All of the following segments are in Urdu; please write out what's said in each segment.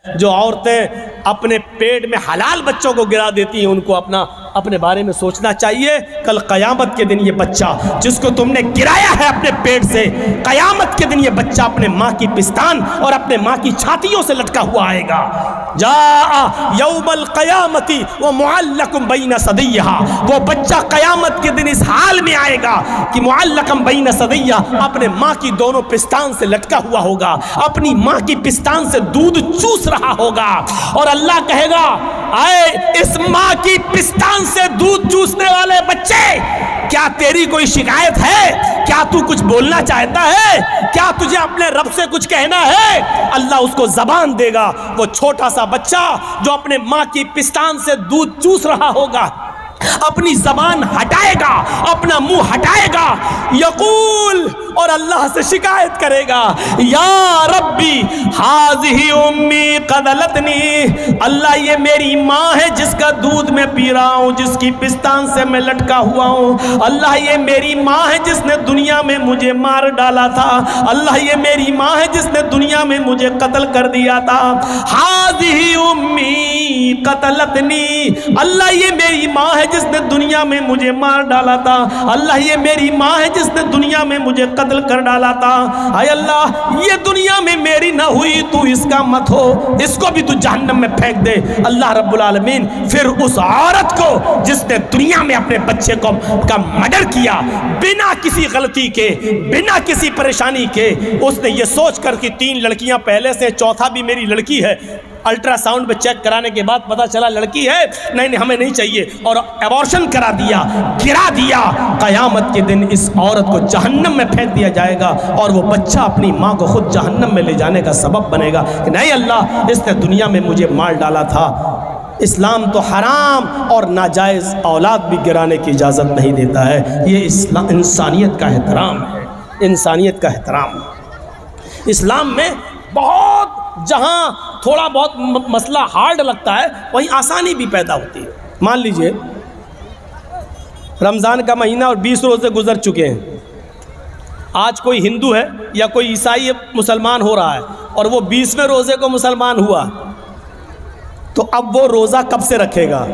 جو عورتیں اپنے پیٹ میں حلال بچوں کو گرا دیتی ہیں ان کو اپنے بارے میں سوچنا چاہیے. کل قیامت کے دن یہ بچہ جس کو تم نے گرایا ہے اپنے پیٹ سے، قیامت کے دن یہ بچہ اپنے ماں کی پستان اور اپنے ماں کی چھاتیوں سے لٹکا ہوا آئے گا. جاء یوم القیامت ومعلق بین ثدیہا، وہ بچہ قیامت کے دن اس حال میں آئے گا کہ معلق بین ثدیہا، اپنے ماں کی دونوں پستان سے لٹکا ہوا ہوگا، اپنی ماں کی پستان سے دودھ چوس رہا ہوگا. اور اللہ کہے گا اے اس ماں کی پستان سے دودھ چوسنے والے بچے، کیا تیری کوئی شکایت ہے؟ کیا تو کچھ بولنا چاہتا ہے؟ کیا تجھے اپنے رب سے کچھ کہنا ہے؟ اللہ اس کو زبان دے گا. وہ چھوٹا سا بچہ جو اپنے ماں کی پستان سے دودھ چوس رہا ہوگا اپنی زبان ہٹائے گا، اپنا منہ ہٹائے گا، یقول، اور اللہ سے شکایت کرے گا، یا ربی ہذہ امی قدلتنی، اللہ یہ میری ماں ہے جس کا دودھ میں پی رہا ہوں، جس کی پستان سے میں لٹکا ہوا ہوں. اللہ یہ میری ماں ہے جس نے دنیا میں مجھے مار ڈالا تھا. اللہ یہ میری ماں ہے جس نے دنیا میں مجھے قتل کر دیا تھا. ہذہ امی قتلتنی، اللہ یہ میری ماں ہے جس نے دنیا میں مجھے مار ڈالا تھا. اللہ یہ میری ماں ہے جس نے دنیا میں مجھے قتل کر ڈالا تھا. اے اللہ یہ دنیا میں میری نہ ہوئی، تو اس کا مت ہو، اس کو بھی تو جہنم میں پھینک دے. اللہ رب العالمین پھر اس عورت کو جس نے دنیا میں اپنے بچے کا مرڈر کیا بنا کسی غلطی کے، بنا کسی پریشانی کے، اس نے یہ سوچ کر کہ 3 لڑکیاں پہلے سے، چوتھا بھی میری لڑکی ہے، الٹرا ساؤنڈ پہ چیک کرانے کے بعد پتا چلا لڑکی ہے، نہیں ہمیں نہیں چاہیے، اور ایبورشن کرا دیا، گرا دیا. قیامت کے دن اس عورت کو جہنم میں پھینک دیا جائے گا اور وہ بچہ اپنی ماں کو خود جہنم میں لے جانے کا سبب بنے گا کہ نہیں اللہ اس نے دنیا میں مجھے مار ڈالا تھا. اسلام تو حرام اور ناجائز اولاد بھی گرانے کی اجازت نہیں دیتا ہے. یہ اسلام انسانیت کا احترام ہے، انسانیت کا احترام. اسلام میں بہت جہاں تھوڑا بہت مسئلہ ہارڈ لگتا ہے وہیں آسانی بھی پیدا ہوتی ہے. مان لیجئے رمضان کا مہینہ اور 20 روزے گزر چکے ہیں. آج کوئی ہندو ہے یا کوئی عیسائی مسلمان ہو رہا ہے اور وہ 20ویں روزے کو مسلمان ہوا، تو اب وہ روزہ کب سے رکھے گا؟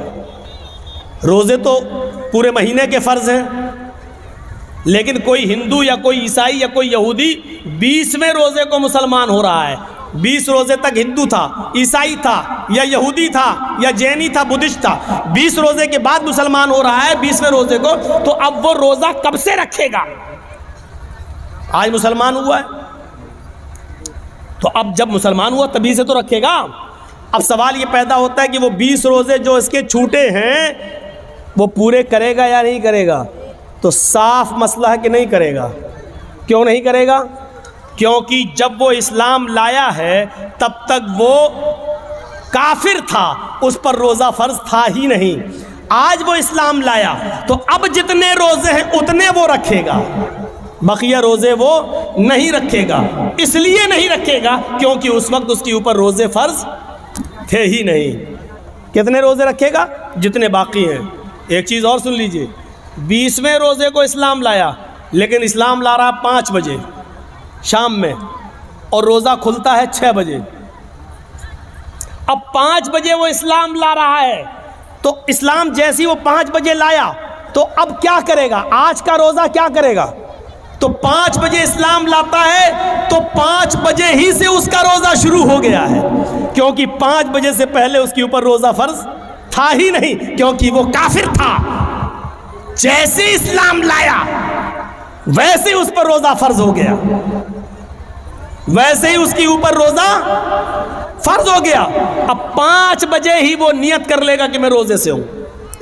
روزے تو پورے مہینے کے فرض ہیں، لیکن کوئی ہندو یا کوئی عیسائی یا کوئی یہودی 20ویں روزے کو مسلمان ہو رہا ہے. 20 روزے تک ہندو تھا، عیسائی تھا، یا یہودی تھا، یا جینی تھا، بدھسٹ تھا. 20 روزے کے بعد مسلمان ہو رہا ہے 20ویں روزے کو، تو اب وہ روزہ کب سے رکھے گا؟ آج مسلمان ہوا ہے تو اب جب مسلمان ہوا تبھی سے تو رکھے گا. اب سوال یہ پیدا ہوتا ہے کہ وہ 20 روزے جو اس کے چھوٹے ہیں وہ پورے کرے گا یا نہیں کرے گا؟ تو صاف مسئلہ ہے کہ نہیں کرے گا. کیوں نہیں کرے گا؟ کیونکہ جب وہ اسلام لایا ہے تب تک وہ کافر تھا، اس پر روزہ فرض تھا ہی نہیں. آج وہ اسلام لایا تو اب جتنے روزے ہیں اتنے وہ رکھے گا، بقیہ روزے وہ نہیں رکھے گا. اس لیے نہیں رکھے گا کیونکہ اس وقت اس کے اوپر روزے فرض تھے ہی نہیں. کتنے روزے رکھے گا؟ جتنے باقی ہیں. ایک چیز اور سن لیجئے، 20ویں روزے کو اسلام لایا، لیکن اسلام لا رہا 5 بجے شام میں اور روزہ کھلتا ہے 6 بجے. اب 5 بجے وہ اسلام لا رہا ہے تو اسلام جیسی وہ 5 بجے لایا تو اب کیا کرے گا؟ آج کا روزہ کیا کرے گا؟ تو 5 بجے اسلام لاتا ہے تو 5 بجے ہی سے اس کا روزہ شروع ہو گیا ہے، کیونکہ 5 بجے سے پہلے اس کے اوپر روزہ فرض تھا ہی نہیں کیونکہ وہ کافر تھا. جیسے اسلام لایا ویسے اس پر روزہ فرض ہو گیا، ویسے ہی اس کے اوپر روزہ فرض ہو گیا. اب 5 بجے ہی وہ نیت کر لے گا کہ میں روزے سے ہوں.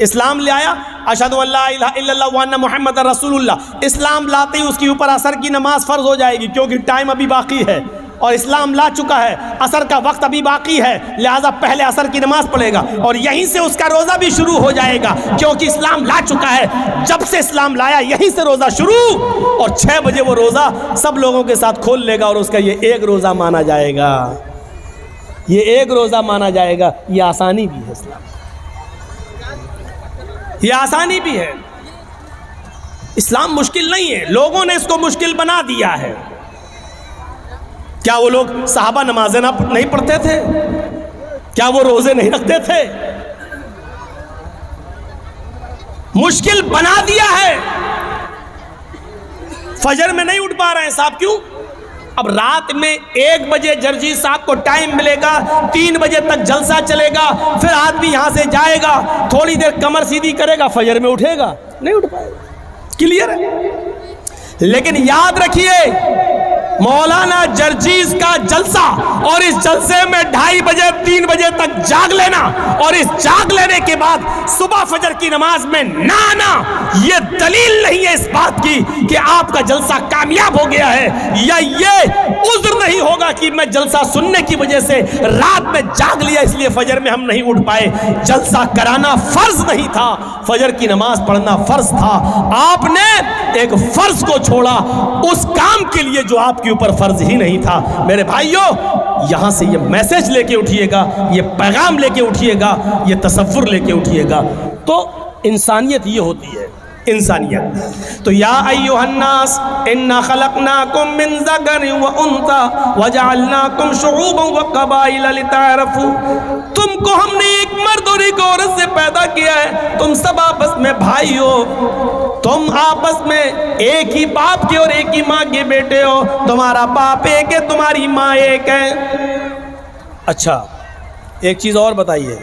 اسلام لے آیا، اشہد ان لا الہ الا اللہ وان محمد رسول اللہ، اسلام لاتے ہی اس کے اوپر عصر کی نماز فرض ہو جائے گی کیونکہ ٹائم ابھی باقی ہے اور اسلام لا چکا ہے، عصر کا وقت ابھی باقی ہے، لہٰذا پہلے عصر کی نماز پڑھے گا اور یہیں سے اس کا روزہ بھی شروع ہو جائے گا کیونکہ اسلام لا چکا ہے. جب سے اسلام لایا یہیں سے روزہ شروع، اور 6 بجے وہ روزہ سب لوگوں کے ساتھ کھول لے گا اور اس کا یہ ایک روزہ مانا جائے گا. یہ ایک روزہ مانا جائے گا. یہ آسانی بھی ہے اسلام، یہ آسانی بھی ہے. اسلام مشکل نہیں ہے، لوگوں نے اس کو مشکل بنا دیا ہے. کیا وہ لوگ صحابہ نمازیں نہیں پڑھتے تھے؟ کیا وہ روزے نہیں رکھتے تھے؟ مشکل بنا دیا ہے، فجر میں نہیں اٹھ پا رہے ہیں صاحب، کیوں؟ اب رات میں 1 بجے جرجی صاحب کو ٹائم ملے گا، 3 بجے تک جلسہ چلے گا، پھر آدمی یہاں سے جائے گا، تھوڑی دیر کمر سیدھی کرے گا، فجر میں اٹھے گا، نہیں اٹھ پائے گا، کلیئر ہے؟ لیکن یاد رکھیے مولانا جرجیز کا جلسہ، اور اس جلسے میں 2:30 بجے 3 بجے تک جاگ لینا، اور اس جاگ لینے کے بعد صبح فجر کی نماز میں نہ آنا، یہ دلیل نہیں ہے اس بات کی کہ آپ کا جلسہ کامیاب ہو گیا ہے، یا یہ عذر نہیں ہوگا کہ میں جلسہ سننے کی وجہ سے رات میں جاگ لیا اس لیے فجر میں ہم نہیں اٹھ پائے۔ جلسہ کرانا فرض نہیں تھا، فجر کی نماز پڑھنا فرض تھا، آپ نے ایک فرض کو چھوڑا اس کام کے لیے جو آپ کے اوپر فرض ہی نہیں تھا۔ میرے بھائیوں، یہاں سے یہ میسج لے کے اٹھیے گا، یہ پیغام لے کے اٹھیے گا، یہ تصور لے کے اٹھیے گا۔ تو انسانیت یہ ہوتی ہے، انسانیت۔ تو یا ایھا الناس انا خلقناکم من ذکر و انثی وجعلناکم شعوبا وقبائل لتعارفوا، تم کو ہم نے ایک مرد اور ایک عورت سے پیدا کیا ہے، تم سب آپس میں بھائی ہو، تم آپس میں ایک ہی باپ کے اور ایک ہی ماں کے بیٹے ہو، تمہارا باپ ایک ہے، تمہاری ماں ایک ہے۔ اچھا ایک چیز اور بتائیے،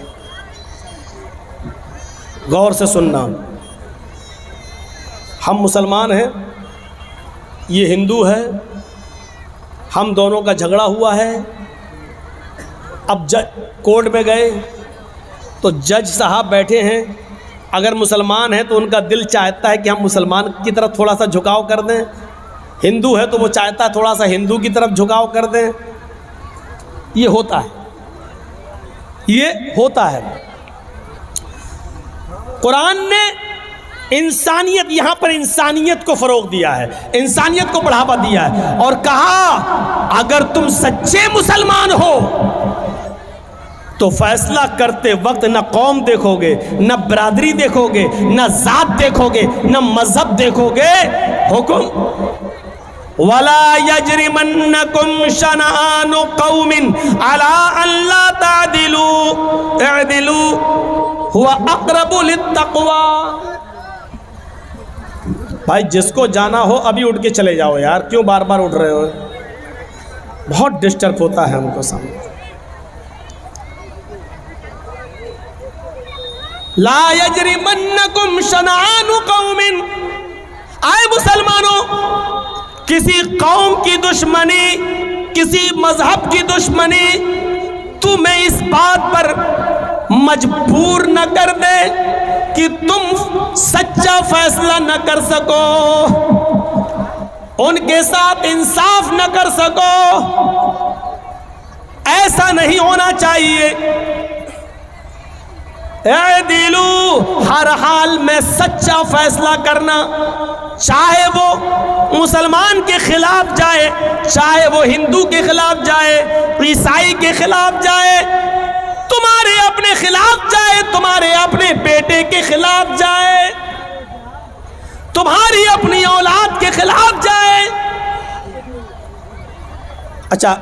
غور سے سننا، ہم مسلمان ہیں، یہ ہندو ہے، ہم دونوں کا جھگڑا ہوا ہے، اب کورٹ میں گئے تو جج صاحب بیٹھے ہیں، اگر مسلمان ہیں تو ان کا دل چاہتا ہے کہ ہم مسلمان کی طرف تھوڑا سا جھکاؤ کر دیں، ہندو ہے تو وہ چاہتا ہے تھوڑا سا ہندو کی طرف جھکاؤ کر دیں، یہ ہوتا ہے، یہ ہوتا ہے۔ قرآن نے انسانیت، یہاں پر انسانیت کو فروغ دیا ہے، انسانیت کو بڑھاوا دیا ہے، اور کہا اگر تم سچے مسلمان ہو تو فیصلہ کرتے وقت نہ قوم دیکھو گے، نہ برادری دیکھو گے، نہ ذات دیکھو گے، نہ مذہب دیکھو گے، حکم وَلَا يَجْرِمَنَّكُمْ شَنَآنُ قَوْمٍ عَلَىٰ أَن لَّا تَعْدِلُوا اعْدِلُوا هُوَ أَقْرَبُ لِلتَّقْوَىٰ۔ بھائی جس کو جانا ہو ابھی اٹھ کے چلے جاؤ یار، کیوں بار بار اٹھ رہے ہو؟ بہت ڈسٹرب ہوتا ہے ہم کو سامنے۔ لا یجرمنکم شنآن قوم، آئے مسلمانوں، کسی قوم کی دشمنی، کسی مذہب کی دشمنی تمہیں اس بات پر مجبور نہ کر دے کہ تم سچا فیصلہ نہ کر سکو، ان کے ساتھ انصاف نہ کر سکو، ایسا نہیں ہونا چاہیے۔ اعدلوا، ہر حال میں سچا فیصلہ کرنا، چاہے وہ مسلمان کے خلاف جائے، چاہے وہ ہندو کے خلاف جائے، عیسائی کے خلاف جائے، تمہارے اپنے خلاف جائے، تمہارے اپنے بیٹے کے خلاف جائے، تمہاری اپنی اولاد کے خلاف جائے۔ اچھا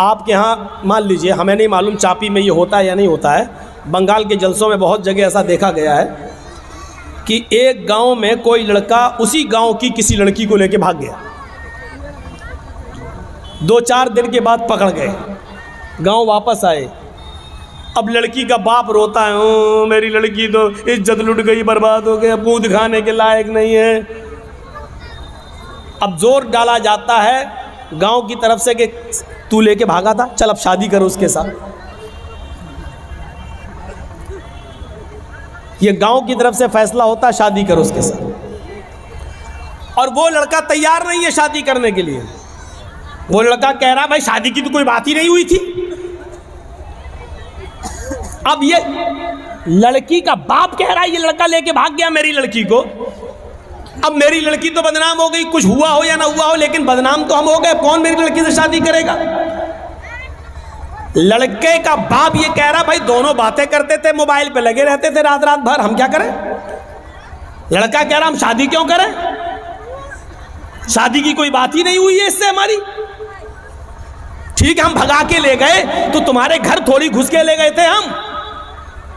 آپ کے ہاں مان لیجئے، ہمیں نہیں معلوم چاپی میں یہ ہوتا ہے یا نہیں ہوتا ہے، بنگال کے جلسوں میں بہت جگہ ایسا دیکھا گیا ہے کہ ایک گاؤں میں کوئی لڑکا اسی گاؤں کی کسی لڑکی کو لے کے بھاگ گیا، 2-4 دن کے بعد پکڑ گئے، گاؤں واپس آئے، اب لڑکی کا باپ روتا ہے، میری لڑکی تو عزت لٹ گئی، برباد ہو گیا، منہ دکھانے کے لائق نہیں ہے۔ اب زور ڈالا جاتا ہے گاؤں کی طرف سے کہ تو لے کے بھاگا تھا، چل اب شادی کرو اس کے ساتھ۔ یہ گاؤں کی طرف سے فیصلہ ہوتا ہے شادی کرو اس کے ساتھ، اور وہ لڑکا تیار نہیں ہے شادی کرنے کے لیے، وہ لڑکا کہہ رہا بھائی شادی کی تو کوئی بات ہی نہیں ہوئی تھی۔ اب یہ لڑکی کا باپ کہہ رہا ہے یہ لڑکا لے کے بھاگ گیا میری لڑکی کو، اب میری لڑکی تو بدنام ہو گئی، کچھ ہوا ہو یا نہ ہوا ہو لیکن بدنام تو ہم ہو گئے، کون میری لڑکی سے شادی کرے گا؟ لڑکے کا باپ یہ کہہ رہا بھائی دونوں باتیں کرتے تھے، موبائل پہ لگے رہتے تھے رات رات بھر، ہم کیا کریں؟ لڑکا کہہ رہا ہم شادی کیوں کریں، شادی کی کوئی بات ہی نہیں ہوئی ہے اس سے ہماری۔ ٹھیک ہے ہم بھگا کے لے گئے تو تمہارے گھر تھوڑی گھس کے لے گئے تھے ہم.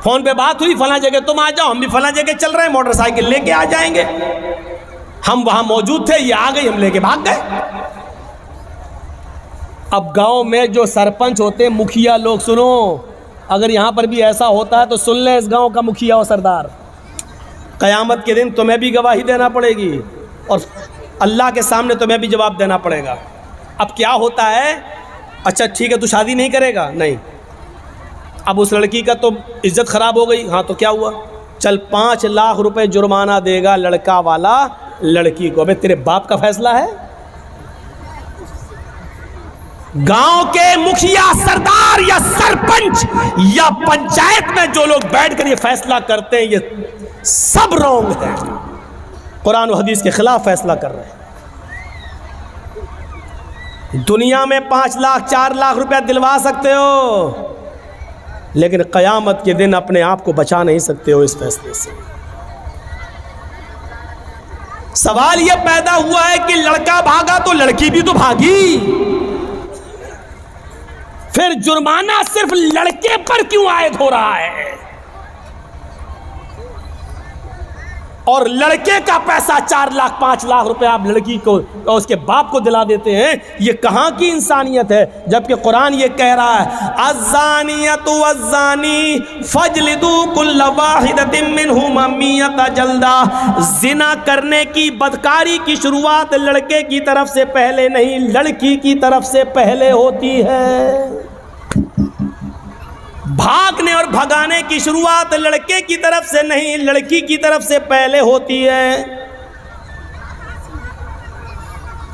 فون پہ بات ہوئی فلاں جگہ تم آ جاؤ, ہم بھی فلاں جگہ چل رہے ہیں, موٹر سائیکل لے کے آ جائیں گے. ہم وہاں موجود تھے, یہ آ گئی, ہم لے کے بھاگ گئے. اب گاؤں میں جو سرپنچ ہوتے ہیں, مکھیا لوگ, سنو, اگر یہاں پر بھی ایسا ہوتا ہے تو سن لیں اس گاؤں کا مکھیا اور سردار, قیامت کے دن تمہیں بھی گواہی دینا پڑے گی اور اللہ کے سامنے تمہیں بھی جواب دینا پڑے گا. اب کیا ہوتا ہے, اچھا ٹھیک ہے تو شادی نہیں کرے گا, نہیں, اب اس لڑکی کا تو عزت خراب ہو گئی, ہاں تو کیا ہوا, چل 5 لاکھ روپے جرمانہ دے گا لڑکا والا لڑکی کو. ابے تیرے باپ کا فیصلہ ہے؟ گاؤں کے مکھیا, سردار یا سرپنچ یا پنچایت میں جو لوگ بیٹھ کر یہ فیصلہ کرتے ہیں, یہ سب رونگ ہے, قرآن و حدیث کے خلاف فیصلہ کر رہے ہیں. دنیا میں 5 لاکھ 4 لاکھ روپے دلوا سکتے ہو, لیکن قیامت کے دن اپنے آپ کو بچا نہیں سکتے ہو اس فیصلے سے. سوال یہ پیدا ہوا ہے کہ لڑکا بھاگا تو لڑکی بھی تو بھاگی, پھر جرمانہ صرف لڑکے پر کیوں عائد ہو رہا ہے, اور لڑکے کا پیسہ 4 لاکھ 5 لاکھ روپے آپ لڑکی کو اور اس کے باپ کو دلا دیتے ہیں؟ یہ کہاں کی انسانیت ہے؟ جبکہ قرآن یہ کہہ رہا ہے الزانیۃ والزانی فاجلدوا کل واحدۃ منہما 100 جلدہ. زنا کرنے کی, بدکاری کی شروعات لڑکے کی طرف سے پہلے نہیں, لڑکی کی طرف سے پہلے ہوتی ہے. بھاگنے اور بھگانے کی شروعات لڑکے کی طرف سے نہیں, لڑکی کی طرف سے پہلے ہوتی ہے.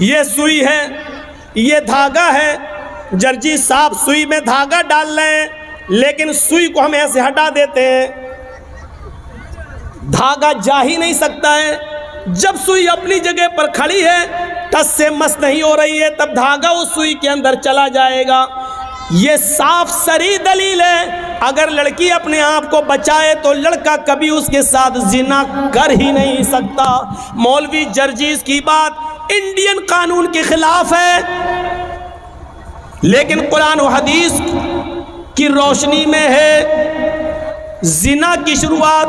یہ سوئی ہے, یہ دھاگا ہے, جرجی صاحب سوئی میں دھاگا ڈال رہے ہیں لیکن سوئی کو ہم ایسے ہٹا دیتے ہیں, دھاگا جا ہی نہیں سکتا ہے. جب سوئی اپنی جگہ پر کھڑی ہے, ٹس سے مس نہیں ہو رہی ہے, تب دھاگا اس سوئی کے اندر چلا جائے گا. یہ صاف صریح دلیل ہے, اگر لڑکی اپنے آپ کو بچائے تو لڑکا کبھی اس کے ساتھ زنا کر ہی نہیں سکتا. مولوی جرجیز کی بات انڈین قانون کے خلاف ہے, لیکن قرآن و حدیث کی روشنی میں ہے. زنا کی شروعات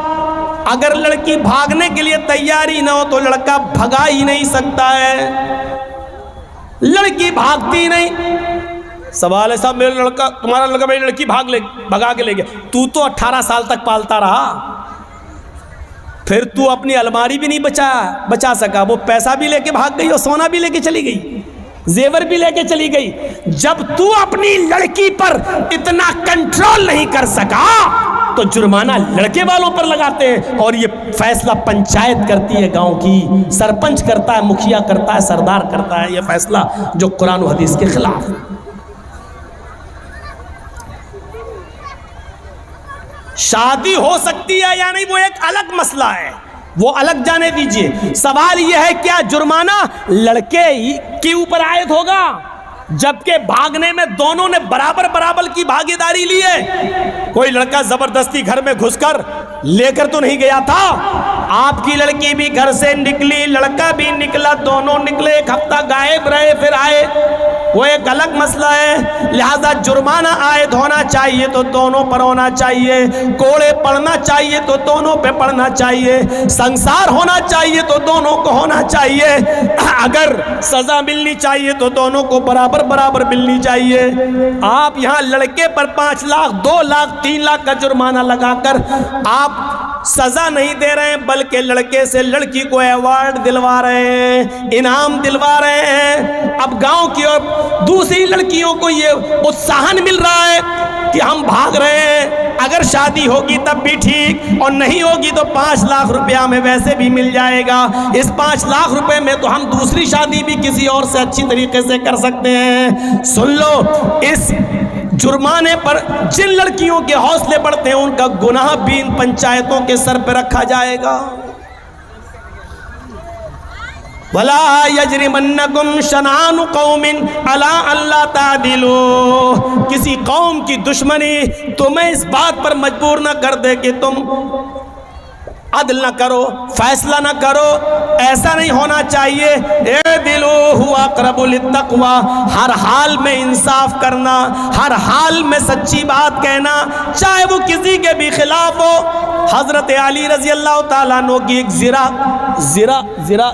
اگر لڑکی بھاگنے کے لیے تیاری نہ ہو تو لڑکا بھگا ہی نہیں سکتا ہے. لڑکی بھاگتی نہیں. سوال ہے صاحب, میرا لڑکا, تمہارا لڑکا میری لڑکی بھگا کے لے گیا, تو 18 سال تک پالتا رہا, پھر تو اپنی الماری بھی نہیں بچا سکا. وہ پیسہ بھی لے کے بھاگ گئی اور سونا بھی لے کے چلی گئی, زیور بھی لے کے چلی گئی. جب تو اپنی لڑکی پر اتنا کنٹرول نہیں کر سکا تو جرمانہ لڑکے والوں پر لگاتے ہیں, اور یہ فیصلہ پنچایت کرتی ہے گاؤں کی, سرپنچ کرتا ہے, مکھیا کرتا ہے, سردار کرتا ہے. یہ فیصلہ جو قرآن و حدیث کے خلاف. شادی ہو سکتی ہے یا نہیں وہ ایک الگ مسئلہ ہے, وہ الگ جانے دیجئے. سوال یہ ہے کیا جرمانہ لڑکے کے اوپر عائد ہوگا, جبکہ بھاگنے میں دونوں نے برابر کی بھاگیداری لی ہے. کوئی لڑکا زبردستی گھر میں گھس کر لے کر تو نہیں گیا تھا. آپ کی لڑکی بھی گھر سے نکلی, لڑکا بھی نکلا, دونوں نکلے, 1 ہفتہ غائب رہے, پھر آئے, وہ ایک الگ مسئلہ ہے. لہذا جرمانہ عائد ہونا چاہیے تو دونوں پر ہونا چاہیے, کوڑے پڑنا چاہیے تو دونوں پہ پڑنا چاہیے, سنسار ہونا چاہیے تو دونوں کو ہونا چاہیے. اگر سزا ملنی چاہیے تو دونوں کو برابر ملنی چاہیے. آپ یہاں لڑکے پر 5 لاکھ 2 لاکھ 3 لاکھ کا جرمانہ لگا کر آپ سزا نہیں دے رہے ہیں, بلکہ لڑکے سے لڑکی کو ایوارڈ دلوا رہے ہیں, انعام دلوا رہے ہیں. اب گاؤں کی اور دوسری لڑکیوں کو یہ اتساہن مل رہا ہے کہ ہم بھاگ رہے ہیں, اگر شادی ہوگی تب بھی ٹھیک, اور نہیں ہوگی تو 5 لاکھ روپیہ ہمیں ویسے بھی مل جائے گا. اس 5 لاکھ روپے میں تو ہم دوسری شادی بھی کسی اور سے اچھی طریقے سے کر سکتے ہیں. سن لو, اس جرمانے پر جن لڑکیوں کے حوصلے بڑھتے ہیں ان کا گناہ بھی ان پنچایتوں کے سر پہ رکھا جائے گا. وَلَا يَجْرِمَنَّكُمْ شَنَآنُ قَوْمٍ عَلَىٰ أَلَّا تَعْدِلُوا. کسی قوم کی دشمنی تمہیں اس بات پر مجبور نہ کر دے کہ تم عدل نہ کرو، فیصلہ نہ کرو، ایسا نہیں ہونا چاہیے۔ اعدلوا هو اقرب للتقوی، ہر حال میں انصاف کرنا، ہر حال میں سچی بات کہنا، چاہے وہ کسی کے بھی خلاف ہو۔ حضرت علی رضی اللہ تعالیٰ عنہ کی ایک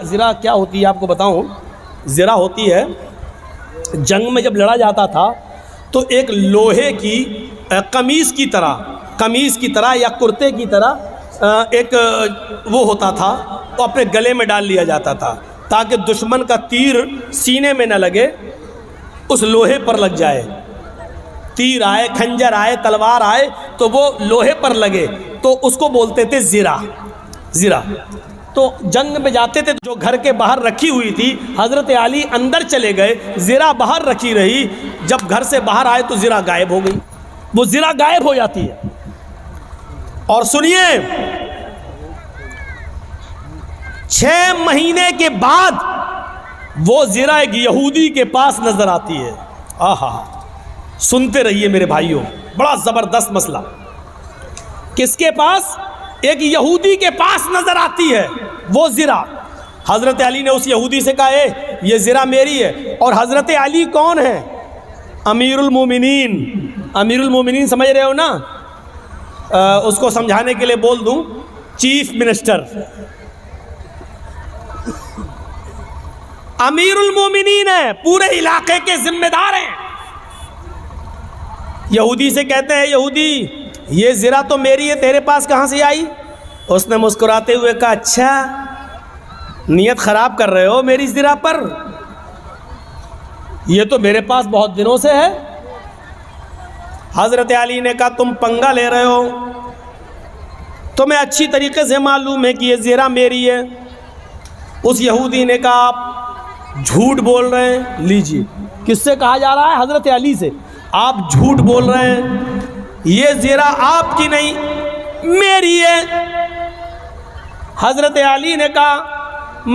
زرہ کیا ہوتی ہے آپ کو بتاؤں؟ زرہ ہوتی ہے، جنگ میں جب لڑا جاتا تھا تو ایک لوہے کی قمیص کی طرح یا کرتے کی طرح ایک وہ ہوتا تھا، وہ اپنے گلے میں ڈال لیا جاتا تھا تاکہ دشمن کا تیر سینے میں نہ لگے، اس لوہے پر لگ جائے۔ تیر آئے، کھنجر آئے، تلوار آئے تو وہ لوہے پر لگے، تو اس کو بولتے تھے زرہ۔ تو جنگ میں جاتے تھے، جو گھر کے باہر رکھی ہوئی تھی، حضرت علی اندر چلے گئے، زرہ باہر رکھی رہی، جب گھر سے باہر آئے تو زرہ غائب ہو گئی، وہ زرہ غائب ہو جاتی ہے۔ اور سنیے، 6 مہینے کے بعد وہ زرہ ایک یہودی کے پاس نظر آتی ہے۔ آہا، سنتے رہیے میرے بھائیوں، بڑا زبردست مسئلہ۔ کس کے پاس؟ ایک یہودی کے پاس نظر آتی ہے وہ زرہ۔ حضرت علی نے اس یہودی سے کہا اے یہ زرہ میری ہے۔ اور حضرت علی کون ہے؟ امیر المومنین۔ امیر المومنین سمجھ رہے ہو نا؟ اس کو سمجھانے کے لیے بول دوں، چیف منسٹر۔ امیر المومنین ہے، پورے علاقے کے ذمہ دار ہیں۔ یہودی سے کہتے ہیں یہودی یہ زرہ تو میری ہے، تیرے پاس کہاں سے آئی؟ اس نے مسکراتے ہوئے کہا اچھا نیت خراب کر رہے ہو میری زرہ پر، یہ تو میرے پاس بہت دنوں سے ہے۔ حضرت علی نے کہا تم پنگا لے رہے ہو، تمہیں اچھی طریقے سے معلوم ہے کہ یہ زرہ میری ہے۔ اس یہودی نے کہا آپ جھوٹ بول رہے ہیں۔ لیجیے، کس سے کہا جا رہا ہے؟ حضرت علی سے۔ آپ جھوٹ بول رہے ہیں، یہ زرہ آپ کی نہیں میری ہے۔ حضرت علی نے کہا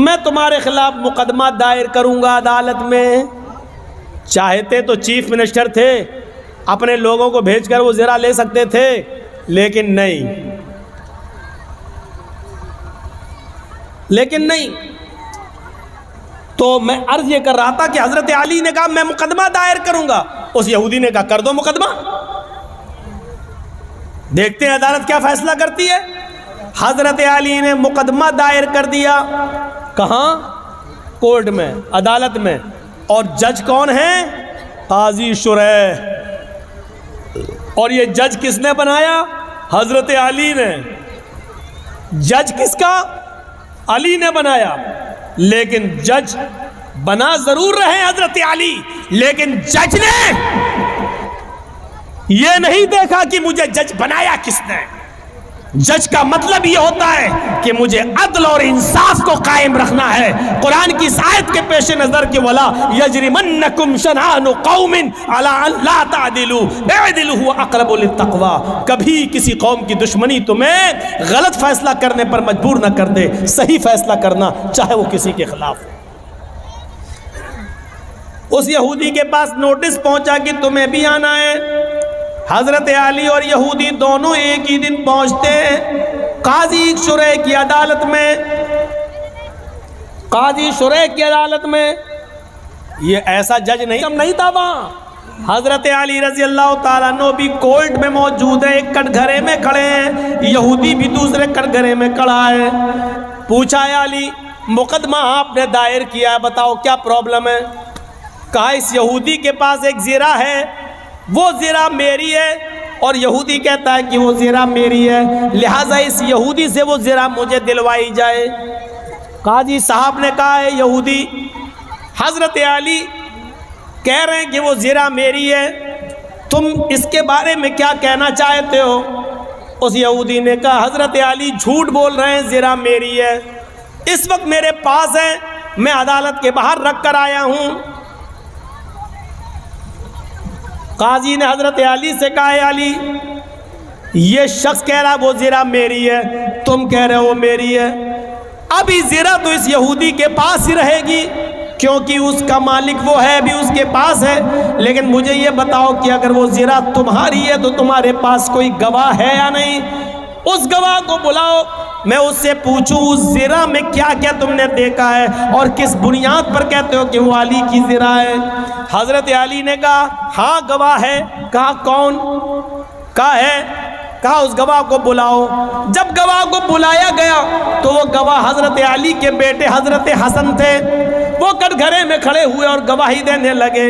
میں تمہارے خلاف مقدمہ دائر کروں گا عدالت میں۔ چاہتے تو چیف منسٹر تھے، اپنے لوگوں کو بھیج کر وہ زرہ لے سکتے تھے، لیکن نہیں۔ تو میں عرض یہ کر رہا تھا کہ حضرت علی نے کہا میں مقدمہ دائر کروں گا۔ اس یہودی نے کہا کر دو مقدمہ، دیکھتے ہیں عدالت کیا فیصلہ کرتی ہے۔ حضرت علی نے مقدمہ دائر کر دیا۔ کہاں؟ کورٹ میں، عدالت میں۔ اور جج کون ہے؟ قاضی شریح۔ اور یہ جج کس نے بنایا؟ حضرت علی نے۔ جج کس کا؟ علی نے بنایا۔ لیکن جج بنا ضرور رہے حضرت علی، لیکن جج نے یہ نہیں دیکھا کہ مجھے جج بنایا کس نے۔ جج کا مطلب یہ ہوتا ہے کہ مجھے عدل اور انصاف کو قائم رکھنا ہے۔ قرآن کی اس آیت کے پیش نظر کہ وَلَا يَجْرِمَنَّكُمْ شَنَآنُ قَوْمٍ عَلَىٰ أَن لَا تَعْدِلُوا اعْدِلُوا هُوَ أَقْرَبُ لِلتَّقْوَىٰ۔ کبھی کسی قوم کی دشمنی تمہیں غلط فیصلہ کرنے پر مجبور نہ کر دے، صحیح فیصلہ کرنا چاہے وہ کسی کے خلاف ہو۔ اس یہودی کے پاس نوٹس پہنچا کہ تمہیں بھی آنا ہے۔ حضرت علی اور یہودی دونوں ایک ہی دن پہنچتے ہیں قاضی شریح کی عدالت میں۔ قاضی شریح کی عدالت میں یہ ایسا جج نہیں تھا وہاں۔ حضرت علی رضی اللہ تعالیٰ عنہ بھی کورٹ میں موجود ہیں، ایک کٹ گھرے میں کھڑے ہیں، یہودی بھی دوسرے کٹ گھرے میں کھڑا ہے۔ پوچھا ہے علی مقدمہ آپ نے دائر کیا ہے، بتاؤ کیا پرابلم ہے؟ کہا اس یہودی کے پاس ایک زرہ ہے، وہ زرہ میری ہے، اور یہودی کہتا ہے کہ وہ زرہ میری ہے، لہٰذا اس یہودی سے وہ زرہ مجھے دلوائی جائے۔ قاضی صاحب نے کہا ہے یہودی حضرت علی کہہ رہے ہیں کہ وہ زرہ میری ہے، تم اس کے بارے میں کیا کہنا چاہتے ہو؟ اس یہودی نے کہا حضرت علی جھوٹ بول رہے ہیں، زرہ میری ہے، اس وقت میرے پاس ہے، میں عدالت کے باہر رکھ کر آیا ہوں۔ قاضی نے حضرت علی سے کہا ہے علی یہ شخص کہہ رہا وہ زرہ میری ہے، تم کہہ رہے ہو میری ہے، ابھی زرہ تو اس یہودی کے پاس ہی رہے گی کیونکہ اس کا مالک وہ ہے، ابھی اس کے پاس ہے، لیکن مجھے یہ بتاؤ کہ اگر وہ زرہ تمہاری ہے تو تمہارے پاس کوئی گواہ ہے یا نہیں؟ اس گواہ کو بلاؤ۔ میں اس سے پوچھوں اس زنا میں کیا کیا تم نے دیکھا ہے اور کس بنیاد پر کہتے ہو کہ وہ علی کی زنا ہے؟ حضرت علی نے کہا ہاں گواہ ہے۔ کہا کون؟ کہا ہے۔ کہا اس گواہ کو بلاؤ۔ جب گواہ کو بلایا گیا تو وہ گواہ حضرت علی کے بیٹے حضرت حسن تھے۔ وہ کٹگھرے میں کھڑے ہوئے اور گواہی دینے لگے،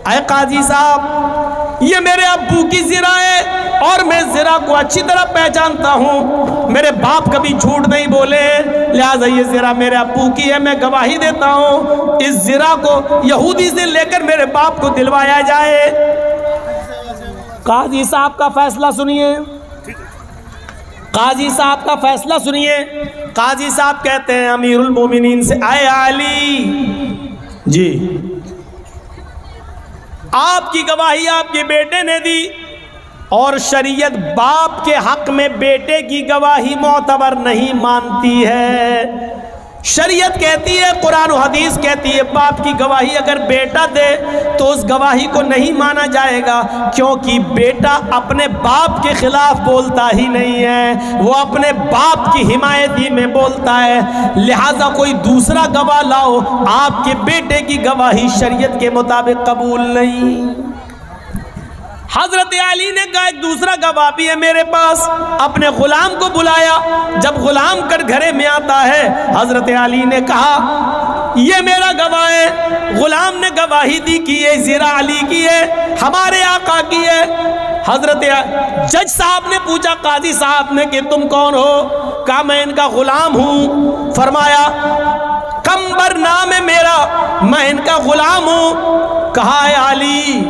اے قاضی صاحب یہ میرے ابو کی زنا ہے اور میں زنا کو اچھی طرح پہچانتا ہوں، میرے باپ کبھی جھوٹ نہیں بولے، لہٰذا یہ زنا میرے ابو کی ہے، میں گواہی دیتا ہوں اس زنا کو یہودی سے لے کر میرے باپ کو دلوایا جائے۔ قاضی صاحب کا فیصلہ سنیے، قاضی صاحب کا فیصلہ سنیے۔ قاضی صاحب کہتے ہیں امیر المومنین سے، اے علی جی آپ کی گواہی آپ کے بیٹے نے دی اور شریعت باپ کے حق میں بیٹے کی گواہی معتبر نہیں مانتی ہے۔ شریعت کہتی ہے، قرآن و حدیث کہتی ہے باپ کی گواہی اگر بیٹا دے تو اس گواہی کو نہیں مانا جائے گا، کیونکہ بیٹا اپنے باپ کے خلاف بولتا ہی نہیں ہے، وہ اپنے باپ کی حمایتی میں بولتا ہے، لہٰذا کوئی دوسرا گواہ لاؤ، آپ کے بیٹے کی گواہی شریعت کے مطابق قبول نہیں۔ حضرت علی نے کہا ایک دوسرا گواہ بھی ہے میرے پاس، اپنے غلام کو بلایا۔ جب غلام کٹگھرے میں آتا ہے حضرت علی نے کہا یہ میرا گواہ ہے، غلام نے گواہی دی کہ یہ زنا علی کی ہے، ہمارے آقا کی ہے۔ حضرت جج صاحب نے پوچھا قاضی صاحب نے کہ تم کون ہو؟ کہا میں ان کا غلام ہوں۔ فرمایا کمبر نام ہے میرا، میں ان کا غلام ہوں۔ کہا اے علی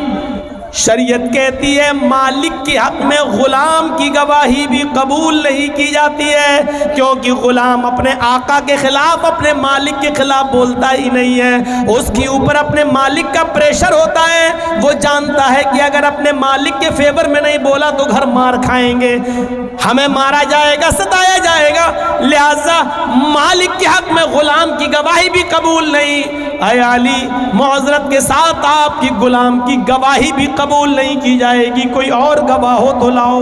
شریعت کہتی ہے مالک کے حق میں غلام کی گواہی بھی قبول نہیں کی جاتی ہے، کیونکہ غلام اپنے آقا کے خلاف اپنے مالک کے خلاف بولتا ہی نہیں ہے، اس کے اوپر اپنے مالک کا پریشر ہوتا ہے، وہ جانتا ہے کہ اگر اپنے مالک کے فیور میں نہیں بولا تو گھر مار کھائیں گے، ہمیں مارا جائے گا، ستایا جائے گا، لہذا مالک کے حق میں غلام کی گواہی بھی قبول نہیں۔ اے علی معذرت کے ساتھ آپ کی غلام کی گواہی بھی قبول نہیں کی جائے گی، کوئی اور گواہ ہو تو لاؤ۔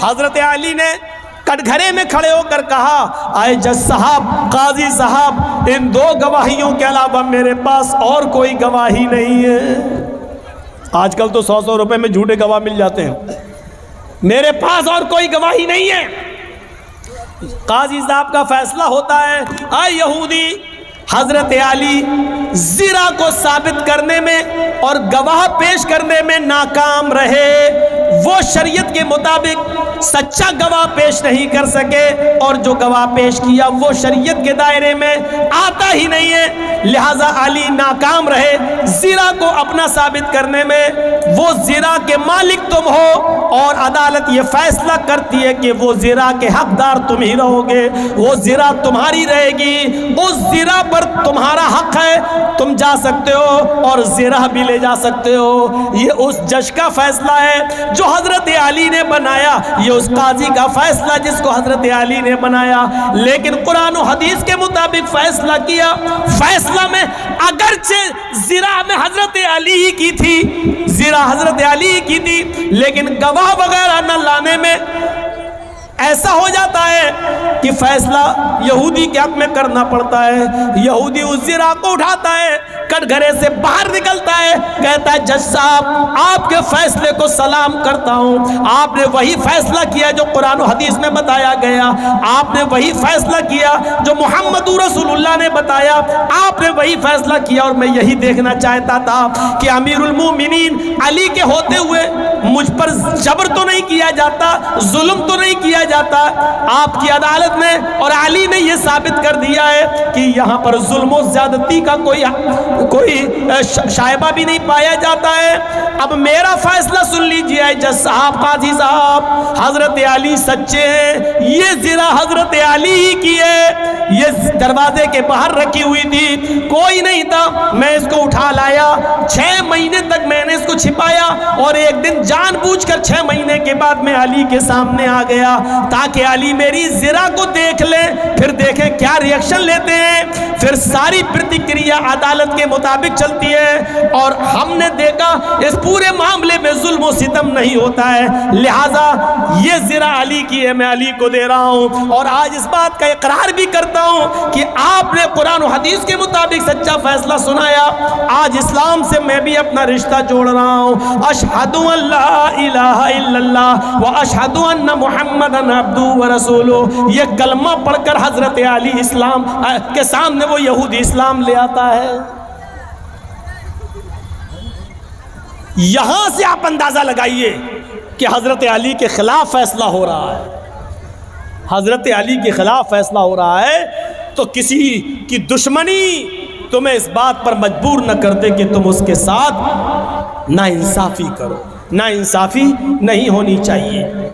حضرت علی نے کٹگھرے میں کھڑے ہو کر کہا اے جج صاحب، قاضی صاحب، ان دو گواہیوں کے علاوہ میرے پاس اور کوئی گواہی نہیں ہے۔ آج کل تو 100 روپے میں جھوٹے گواہ مل جاتے ہیں، میرے پاس اور کوئی گواہی نہیں ہے۔ قاضی صاحب کا فیصلہ ہوتا ہے، اے یہودی حضرت علی زنا کو ثابت کرنے میں اور گواہ پیش کرنے میں ناکام رہے، وہ شریعت کے مطابق سچا گواہ پیش نہیں کر سکے، اور جو گواہ پیش کیا وہ شریعت کے دائرے میں آتا ہی نہیں ہے، لہٰذا علی ناکام رہے زنا کو اپنا ثابت کرنے میں۔ وہ زنا کے مالک تم ہو اور عدالت یہ فیصلہ کرتی ہے کہ وہ زنا کے حقدار تم ہی رہو گے، وہ زنا تمہاری رہے گی، اس زنا پر تمہارا حق ہے، تم جا سکتے ہو اور زنا بھی لے جا سکتے ہو۔ یہ اس جج کا فیصلہ ہے جو حضرت علی نے بنایا، یہ اس قاضی کا فیصلہ جس کو حضرت علی نے بنایا، لیکن قرآن و حدیث کے مطابق فیصلہ کیا۔ فیصلہ میں اگرچہ زنا میں حضرت علی ہی کی تھی، زنا حضرت علی ہی کی تھی، لیکن گواہ وغیرہ نہ لانے میں ایسا ہو جاتا ہے کہ فیصلہ یہودی کے حق میں کرنا پڑتا ہے۔ یہودی اس زنا کو اٹھاتا ہے، کٹگھرے سے باہر نکلتا ہے، کہتا ہے جج صاحب آپ کے فیصلے کو سلام کرتا ہوں، آپ نے وہی فیصلہ کیا جو قرآن و حدیث میں بتایا گیا، آپ نے وہی فیصلہ کیا جو محمد رسول اللہ نے بتایا، آپ نے وہی فیصلہ کیا، اور میں یہی دیکھنا چاہتا تھا کہ امیر المومنین علی کے ہوتے ہوئے مجھ پر جبر تو نہیں کیا جاتا، ظلم تو نہیں کیا جاتا۔ آپ کی عدالت نے اور علی نے یہ ثابت کر دیا ہے کہ یہاں پر ظلم و زیادتی کا کوئی شائبہ بھی نہیں پایا جاتا ہے۔ اب میرا فیصلہ سن لیجیے جج صاحب، قاضی صاحب، حضرت علی سچے ہیں، یہ زنا حضرت علی ہی کی ہے، یہ دروازے کے باہر رکھی ہوئی تھی، کوئی نہیں تھا، میں اس کو اٹھا لایا، 6 مہینے تک میں نے اس کو چھپایا، اور ایک دن جان بوجھ کر 6 مہینے کے بعد میں علی کے سامنے آ گیا تاکہ علی میری زنا کو دیکھ لیں، پھر دیکھیں کیا ریئیکشن لیتے ہیں، پھر ساری پرتکریا عدالت کے مطابق چلتی ہے، اور ہم نے دیکھا اس پورے معاملے میں ظلم و ستم نہیں ہوتا ہے، لہٰذا یہ زرہ علی کی ہے، میں علی کو دے رہا ہوں، اور آج اس بات کا اقرار بھی کرتا ہوں کہ آپ نے قرآن و حدیث کے مطابق سچا فیصلہ سنایا۔ آج اسلام سے میں بھی اپنا رشتہ جوڑ رہا ہوں۔ اشہد ان لا الہ الا اللہ و اشہد ان محمدًا عبدہ و رسولہ، یہ کلمہ پڑھ کر حضرت علی اسلام کے سامنے وہ یہودی اسلام لے آتا ہے۔ یہاں سے آپ اندازہ لگائیے کہ حضرت علی کے خلاف فیصلہ ہو رہا ہے، حضرت علی کے خلاف فیصلہ ہو رہا ہے، تو کسی کی دشمنی تمہیں اس بات پر مجبور نہ کر دے کہ تم اس کے ساتھ ناانصافی کرو۔ ناانصافی نہیں ہونی چاہیے۔